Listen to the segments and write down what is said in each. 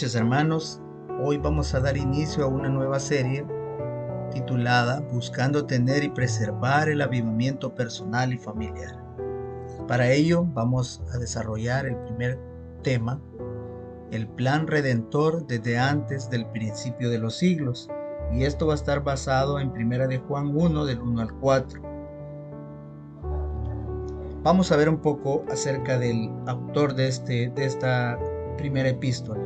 noches, hermanos. Hoy vamos a dar inicio a una nueva serie titulada Buscando tener y preservar el avivamiento personal y familiar. Para ello vamos a desarrollar el primer tema, el plan redentor desde antes del principio de los siglos. Y esto va a estar basado en 1 de Juan 1, del 1 al 4. Vamos a ver un poco acerca del autor de esta primera epístola.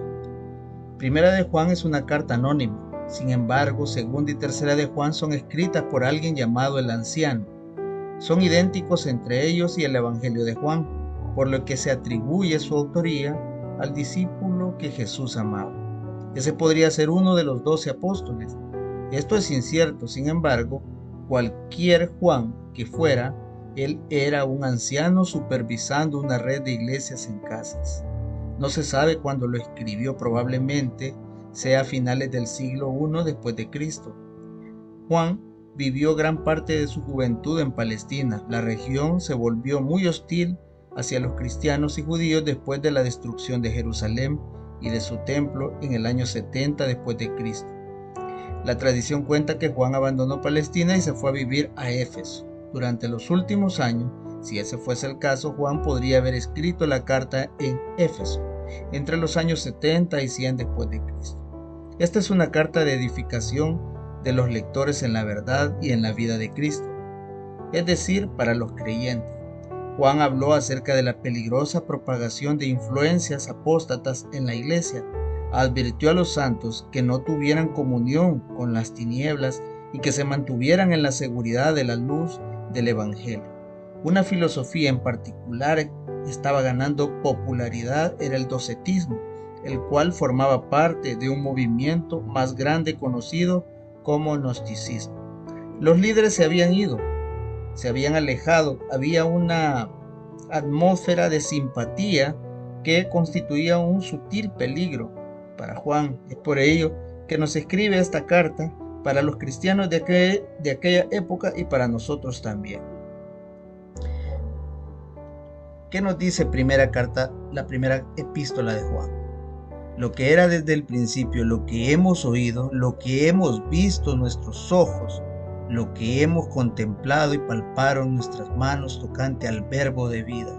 Primera de Juan es una carta anónima. Sin embargo, segunda y tercera de Juan son escritas por alguien llamado el anciano. Son idénticos entre ellos y el Evangelio de Juan, por lo que se atribuye su autoría al discípulo que Jesús amaba. Ese podría ser uno de los 12 apóstoles. Esto es incierto, sin embargo, cualquier Juan que fuera, él era un anciano supervisando una red de iglesias en casas. No se sabe cuándo lo escribió, probablemente sea a finales del siglo I después de Cristo. Juan vivió gran parte de su juventud en Palestina. La región se volvió muy hostil hacia los cristianos y judíos después de la destrucción de Jerusalén y de su templo en el año 70 después de Cristo. La tradición cuenta que Juan abandonó Palestina y se fue a vivir a Éfeso. Durante los últimos años, si ese fuese el caso, Juan podría haber escrito la carta en Éfeso, entre los años 70 y 100 después de Cristo. Esta es una carta de edificación de los lectores en la verdad y en la vida de Cristo, es decir, para los creyentes. Juan habló acerca de la peligrosa propagación de influencias apóstatas en la iglesia. Advirtió a los santos que no tuvieran comunión con las tinieblas y que se mantuvieran en la seguridad de la luz del Evangelio. Una filosofía en particular estaba ganando popularidad, era el docetismo, el cual formaba parte de un movimiento más grande conocido como gnosticismo. Los líderes se habían ido, se habían alejado, había una atmósfera de simpatía que constituía un sutil peligro para Juan. Es por ello que nos escribe esta carta para los cristianos de aquella época y para nosotros también. ¿Qué nos dice la primera epístola de Juan? Lo que era desde el principio, lo que hemos oído, lo que hemos visto nuestros ojos, lo que hemos contemplado y palparon nuestras manos tocante al verbo de vida,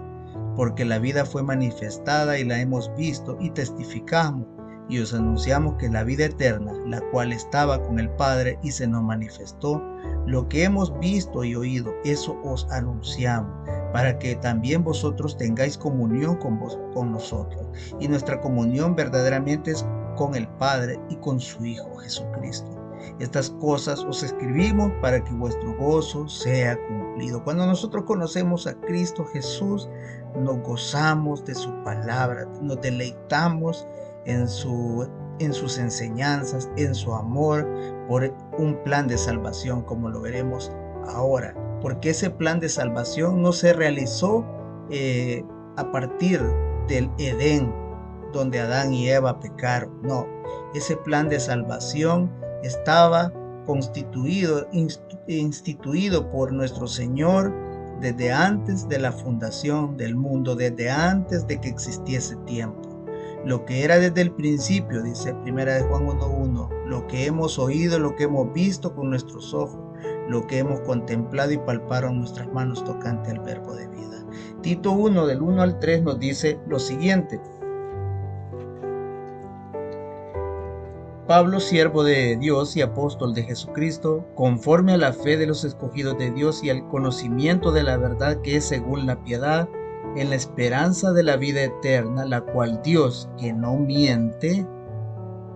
porque la vida fue manifestada y la hemos visto y testificamos y os anunciamos que la vida eterna, la cual estaba con el Padre y se nos manifestó, lo que hemos visto y oído, eso os anunciamos, para que también vosotros tengáis comunión con nosotros. Y nuestra comunión verdaderamente es con el Padre y con su Hijo Jesucristo. Estas cosas os escribimos para que vuestro gozo sea cumplido. Cuando nosotros conocemos a Cristo Jesús, nos gozamos de su palabra, nos deleitamos en sus enseñanzas, en su amor, por un plan de salvación, como lo veremos ahora. Porque ese plan de salvación no se realizó a partir del Edén, donde Adán y Eva pecaron. No, ese plan de salvación estaba instituido por nuestro Señor desde antes de la fundación del mundo, desde antes de que existiese tiempo. Lo que era desde el principio, dice 1 de Juan 1:1, lo que hemos oído, lo que hemos visto con nuestros ojos, lo que hemos contemplado y palparon nuestras manos tocante al verbo de vida. Tito 1, del 1 al 3 nos dice lo siguiente: Pablo, siervo de Dios y apóstol de Jesucristo, conforme a la fe de los escogidos de Dios y al conocimiento de la verdad que es según la piedad, en la esperanza de la vida eterna, la cual Dios, que no miente,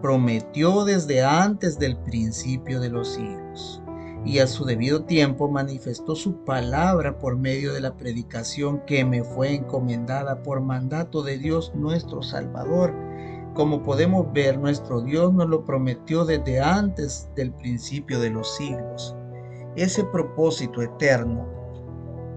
prometió desde antes del principio de los siglos, y a su debido tiempo manifestó su palabra por medio de la predicación que me fue encomendada por mandato de Dios nuestro Salvador. Como podemos ver, nuestro Dios nos lo prometió desde antes del principio de los siglos. Ese propósito eterno,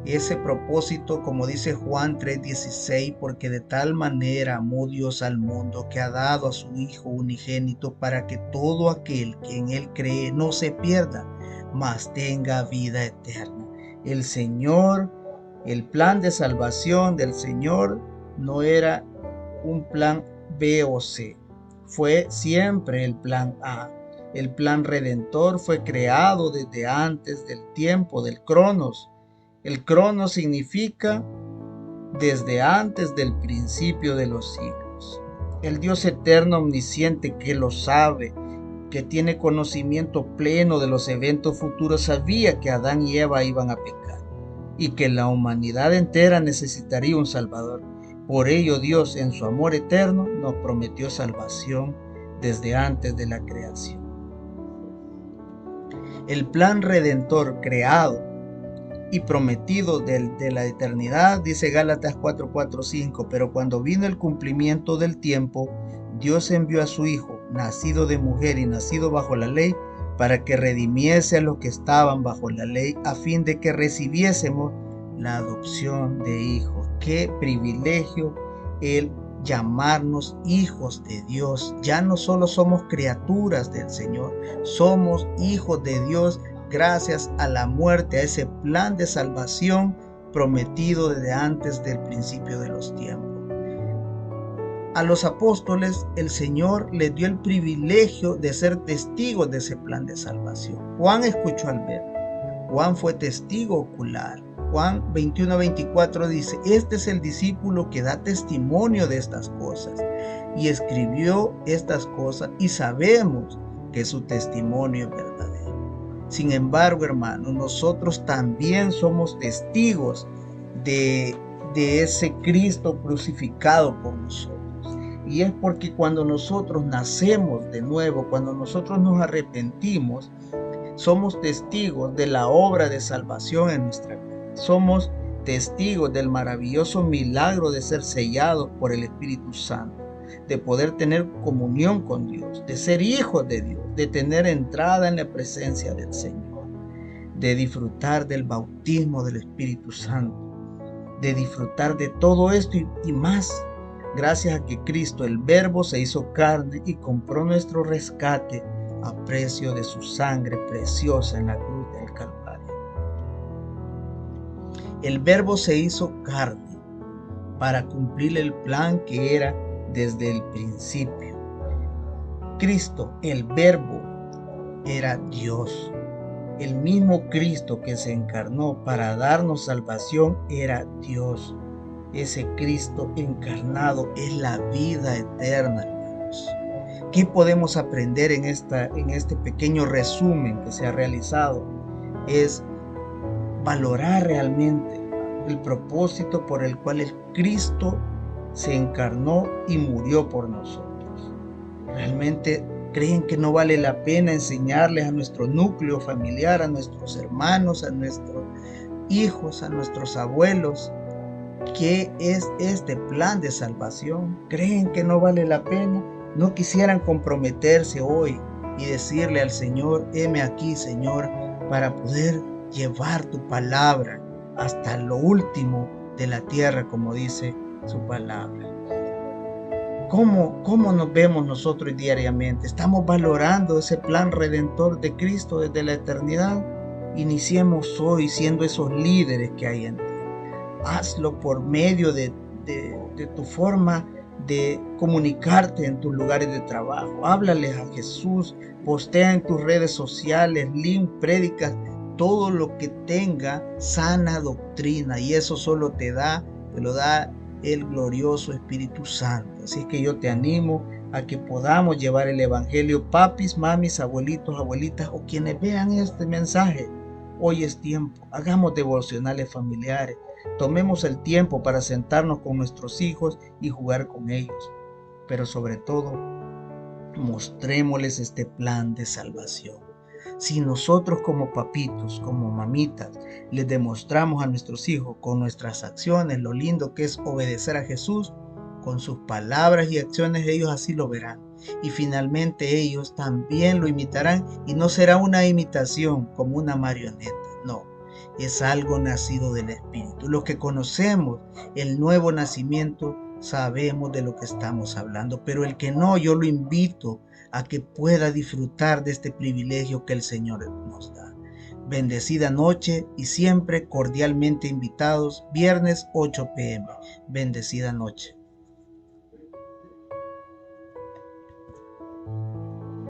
ese propósito, como dice Juan 3:16, porque de tal manera amó Dios al mundo que ha dado a su Hijo unigénito para que todo aquel que en él cree no se pierda, mas tenga vida eterna. El Señor, el plan de salvación del Señor no era un plan B o C. fue siempre el plan A. El plan redentor fue creado desde antes del tiempo, del Cronos. El Cronos significa desde antes del principio de los siglos. El Dios eterno omnisciente que lo sabe, que tiene conocimiento pleno de los eventos futuros, sabía que Adán y Eva iban a pecar y que la humanidad entera necesitaría un Salvador. Por ello Dios, en su amor eterno, nos prometió salvación desde antes de la creación. El plan redentor creado y prometido de la eternidad, dice Gálatas 4:4-5, pero cuando vino el cumplimiento del tiempo, Dios envió a su Hijo, nacido de mujer y nacido bajo la ley, para que redimiese a los que estaban bajo la ley, a fin de que recibiésemos la adopción de hijos. Qué privilegio el llamarnos hijos de Dios. Ya no solo somos criaturas del Señor, somos hijos de Dios gracias a la muerte, a ese plan de salvación prometido desde antes del principio de los tiempos. A los apóstoles el Señor les dio el privilegio de ser testigos de ese plan de salvación. Juan escuchó al Verbo, Juan fue testigo ocular. Juan 21:24 dice: este es el discípulo que da testimonio de estas cosas y escribió estas cosas, y sabemos que su testimonio es verdadero. Sin embargo, hermanos, nosotros también somos testigos de ese Cristo crucificado por nosotros. Y es porque cuando nosotros nacemos de nuevo, cuando nosotros nos arrepentimos, somos testigos de la obra de salvación en nuestra vida. Somos testigos del maravilloso milagro de ser sellados por el Espíritu Santo, de poder tener comunión con Dios, de ser hijos de Dios, de tener entrada en la presencia del Señor, de disfrutar del bautismo del Espíritu Santo, de disfrutar de todo esto y más, gracias a que Cristo, el Verbo, se hizo carne y compró nuestro rescate a precio de su sangre preciosa en la cruz del Calvario. El Verbo se hizo carne para cumplir el plan que era desde el principio. Cristo, el Verbo, era Dios. El mismo Cristo que se encarnó para darnos salvación era Dios. Ese Cristo encarnado es la vida eterna, hermanos. ¿Qué podemos aprender en este pequeño resumen que se ha realizado? Es valorar realmente el propósito por el cual el Cristo se encarnó y murió por nosotros. ¿Realmente creen que no vale la pena enseñarles a nuestro núcleo familiar, a nuestros hermanos, a nuestros hijos, a nuestros abuelos, qué es este plan de salvación? ¿Creen que no vale la pena? ¿No quisieran comprometerse hoy y decirle al Señor: heme aquí, Señor, para poder llevar tu palabra hasta lo último de la tierra, como dice su palabra? ¿Cómo nos vemos nosotros diariamente? ¿Estamos valorando ese plan redentor de Cristo desde la eternidad? Iniciemos hoy siendo esos líderes que hay en ti. Hazlo por medio de tu forma de comunicarte en tus lugares de trabajo. Háblales a Jesús, postea en tus redes sociales, link, prédicas, todo lo que tenga sana doctrina, y eso solo te lo da el glorioso Espíritu Santo. Así que yo te animo a que podamos llevar el evangelio, papis, mamis, abuelitos, abuelitas o quienes vean este mensaje. Hoy es tiempo, hagamos devocionales familiares, tomemos el tiempo para sentarnos con nuestros hijos y jugar con ellos, pero sobre todo, mostrémosles este plan de salvación. Si nosotros como papitos, como mamitas, les demostramos a nuestros hijos con nuestras acciones lo lindo que es obedecer a Jesús, con sus palabras y acciones ellos así lo verán. Y finalmente ellos también lo imitarán, y no será una imitación como una marioneta, no, es algo nacido del Espíritu. Los que conocemos el nuevo nacimiento sabemos de lo que estamos hablando, pero el que no, yo lo invito a que pueda disfrutar de este privilegio que el Señor nos da. Bendecida noche y siempre cordialmente invitados, viernes 8 p.m. Bendecida noche.